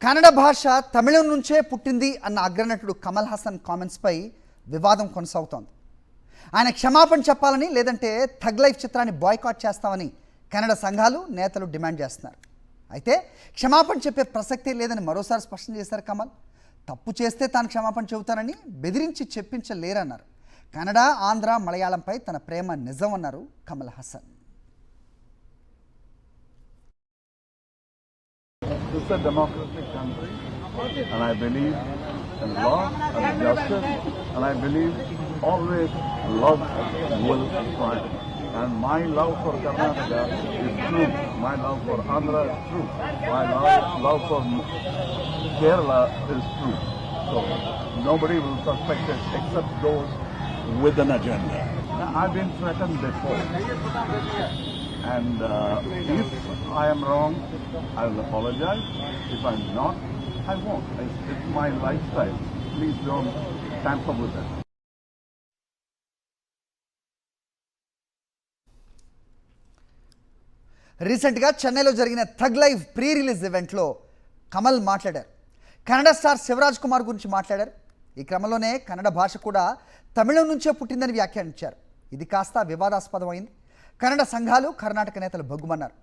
కన్నడ భాష తమిళం నుంచే పుట్టింది అన్న అగ్రనటుడు కమల్ హాసన్ కామెంట్స్పై వివాదం కొనసాగుతోంది. ఆయన క్షమాపణ చెప్పాలని లేదంటే థగ్ లైఫ్ చిత్రాన్ని బాయ్కాట్ చేస్తామని కన్నడ సంఘాలు నేతలు డిమాండ్ చేస్తున్నారు. అయితే క్షమాపణ చెప్పే ప్రసక్తే లేదని మరోసారి స్పష్టం చేశారు కమల్. తప్పు చేస్తే తాను క్షమాపణ చెబుతానని బెదిరించి చెప్పించలేరన్నారు. కన్నడ, ఆంధ్ర, మలయాళంపై తన ప్రేమ నిజం అన్నారు Kamal Haasan. This is a democratic country, and I believe in law and justice, and I believe always love will triumph. And my love for Karnataka is true. My love for Andhra is true. My love for Kerala is true. So nobody will suspect it except those with an agenda. I've been threatened before. And if I am wrong, I will apologize. If I'm not, I won't. It's my lifestyle. Please don't tamper with it. రీసెంట్గా చెన్నైలో జరిగిన tug live pre release ఈవెంట్లో కమల్ మాట్లాడారు. Kannada star Shivraj Kumar గురించి మాట్లాడారు. ఈ క్రమంలోనే కన్నడ భాష కూడా తమిళం నుంచే పుట్టిందని వ్యాఖ్యానించారు. ఇది కాస్త వివాదాస్పదమైంది. కన్నడ సంఘాలు, కర్ణాటక నేతలు భగ్గుమన్నారు.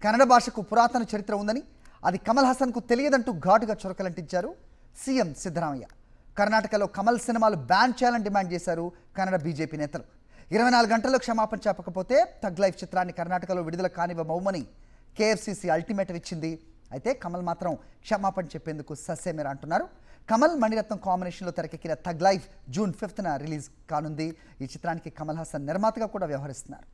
కన్నడ భాషకు పురాతన చరిత్ర ఉందని, అది కమల్ హాసన్కు తెలియదంటూ ఘాటుగా చురకలంటించారు సీఎం సిద్ధరామయ్య. కర్ణాటకలో కమల్ సినిమాలు బ్యాన్ చేయాలని డిమాండ్ చేశారు కన్నడ బీజేపీ నేతలు. 24 గంటల్లో క్షమాపణ చెప్పకపోతే థగ్ లైఫ్ చిత్రాన్ని కర్ణాటకలో విడుదల కానివ్వమని కేఎఫ్సీసీ అల్టిమేటం ఇచ్చింది. అయితే కమల్ మాత్రం క్షమాపణ చెప్పేందుకు ససేమిరా అంటున్నారు. కమల్, మణిరత్నం కాంబినేషన్లో తెరకెక్కిన థగ్ లైఫ్ జూన్ 5న రిలీజ్ కానుంది. ఈ చిత్రానికి కమల్ హాసన్ నిర్మాతగా కూడా వ్యవహరిస్తున్నారు.